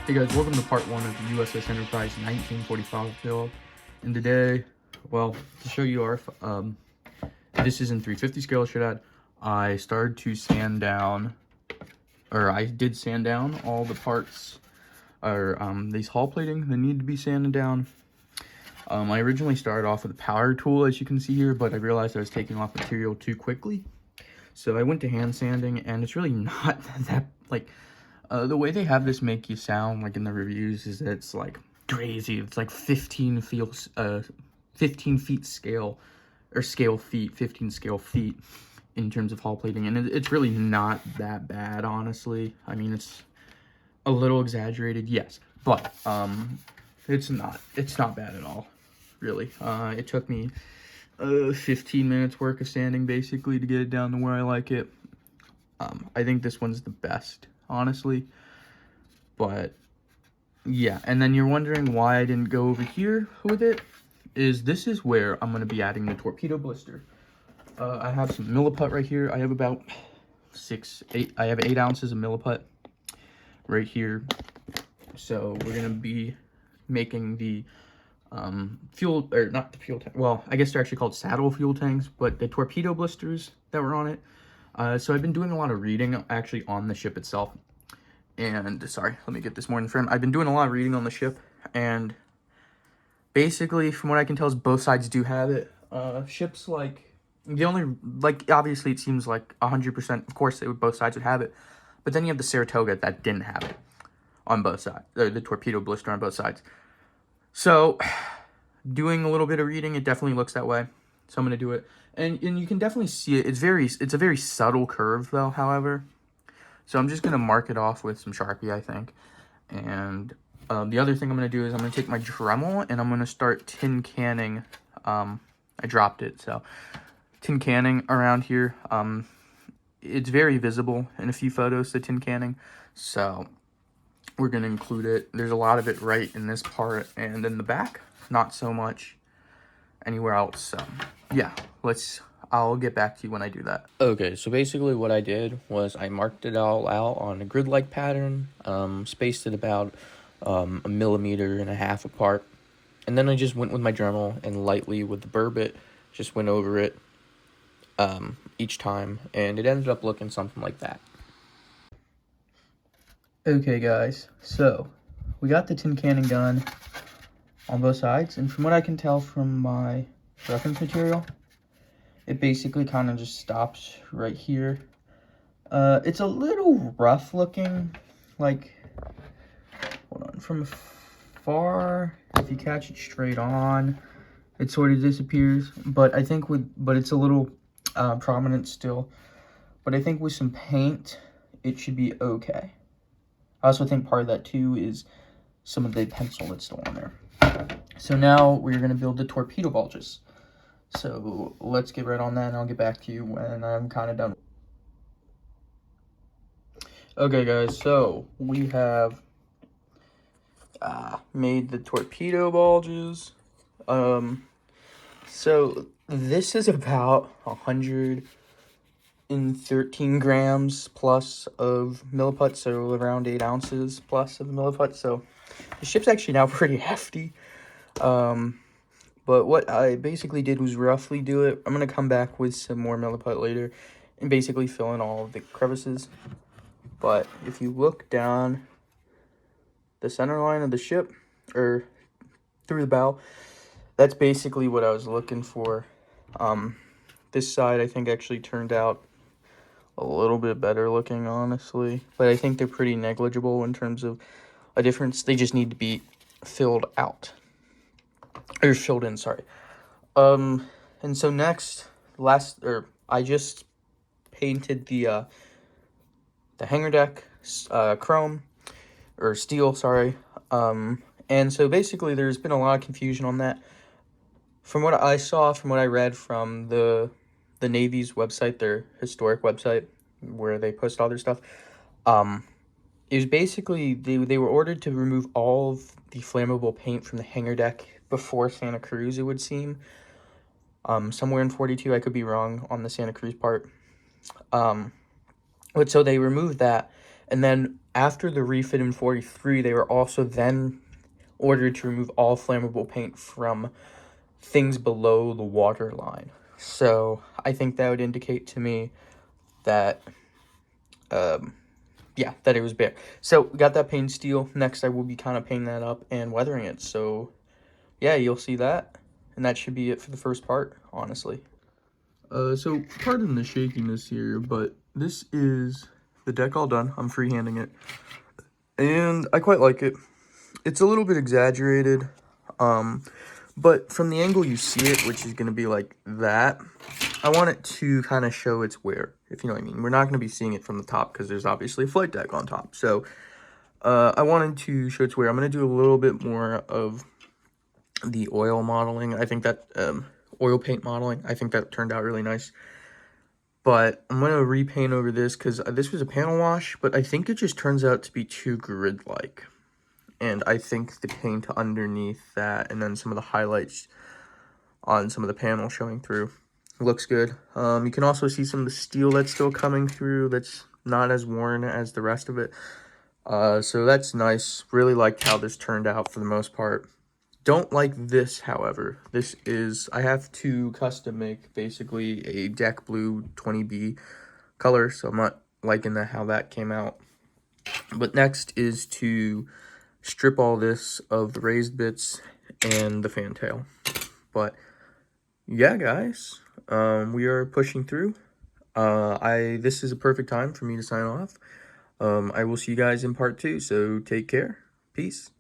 Hey guys, welcome to part 1 of the USS Enterprise 1945 build. And today, well, to show you our, this is in 350 scale Shoutout. I started to sand down, or I did sand down all the parts, or these hull plating that need to be sanded down. I originally started off with a power tool, as you can see here, but I realized I was taking off material too quickly. So I went to hand sanding, and it's really not that, like, the way they have this make you sound, like in the reviews, is that it's like crazy. It's like 15 feet scale, or scale feet, 15 scale feet in terms of hull plating. And it's really not that bad, honestly. I mean, it's a little exaggerated, yes, but it's not bad at all, really. It took me 15 minutes work of sanding, basically, to get it down to where I like it. I think this one's the best, honestly. But yeah, and then you're wondering why I didn't go over here with it. This is where I'm going to be adding the torpedo blister. I have some milliput right here. I have about 8 ounces of milliput right here. So we're going to be making the fuel, or not the fuel tank, well, I guess they're actually called saddle fuel tanks, but the torpedo blisters that were on it. So I've been doing a lot of reading actually on the ship itself. And sorry, let me get this more in frame. I've been doing a lot of reading on the ship, and basically from what I can tell is both sides do have it. Ships, like, the only, like, obviously it seems like 100%, of course both sides would have it, but then you have the Saratoga that didn't have it on both sides, or the torpedo blister on both sides. So doing a little bit of reading, it definitely looks that way. So I'm going to do it. And you can definitely see it. It's a very subtle curve, though, however. So I'm just going to mark it off with some Sharpie, I think. And the other thing I'm going to do is I'm going to take my Dremel and I'm going to start tin canning. I dropped it, so tin canning around here. It's very visible in a few photos, the tin canning. So we're going to include it. There's a lot of it right in this part, and in the back, not so much anywhere else. So yeah, I'll get back to you when I do that. Okay, so basically what I did was I marked it all out on a grid-like pattern, spaced it about 1.5 millimeters apart, and then I just went with my Dremel and lightly with the burbot just went over it each time, and it ended up looking something like that. Okay guys, so we got the tin canning done on both sides, and from what I can tell from my reference material, it basically kind of just stops right here. It's a little rough looking, like, hold on, from far, if you catch it straight on, it sort of disappears, but I think but it's a little prominent still, but I think with some paint, it should be okay. I also think part of that too is some of the pencil that's still on there. So now we're going to build the torpedo bulges. So let's get right on that, and I'll get back to you when I'm kind of done. Okay guys, so we have made the torpedo bulges. So this is about 113 grams plus of milliput, so around 8 ounces plus of milliput. So the ship's actually now pretty hefty. But what I basically did was roughly do it. I'm going to come back with some more milliput later and basically fill in all of the crevices. But if you look down the center line of the ship, or through the bow, that's basically what I was looking for. This side I think actually turned out a little bit better looking, honestly. But I think they're pretty negligible in terms of a difference. They just need to be filled out. Or filled in, sorry. And so next, I just painted the hangar deck, chrome, or steel, sorry. And so basically there's been a lot of confusion on that. From what I saw, from what I read from the Navy's website, their historic website, where they post all their stuff, it was basically, they were ordered to remove all of the flammable paint from the hangar deck before Santa Cruz, it would seem. Somewhere in 42, I could be wrong on the Santa Cruz part. But so they removed that, and then after the refit in 43, they were also then ordered to remove all flammable paint from things below the water line. So I think that would indicate to me that, yeah, that it was bare. So we got that paint steel. Next, I will be kind of painting that up and weathering it. So yeah, you'll see that. And that should be it for the first part, honestly. So pardon the shakiness here, but this is the deck all done. I'm freehanding it. And I quite like it. It's a little bit exaggerated, but from the angle you see it, which is going to be like that, I want it to kind of show its wear, if you know what I mean. We're not going to be seeing it from the top because there's obviously a flight deck on top. So I wanted to show its wear. I'm going to do a little bit more of the oil modeling. I think that oil paint modeling, I think that turned out really nice. But I'm going to repaint over this because this was a panel wash, but I think it just turns out to be too grid-like. And I think the paint underneath that and then some of the highlights on some of the panel showing through looks good. You can also see some of the steel that's still coming through that's not as worn as the rest of it. So that's nice. Really liked how this turned out for the most part. Don't like this, however. This is, I have to custom make basically a deck blue 20B color, so I'm not liking how that came out. But next is to strip all this of the raised bits and the fantail. But yeah, guys, we are pushing through. This is a perfect time for me to sign off. I will see you guys in part 2, so take care. Peace.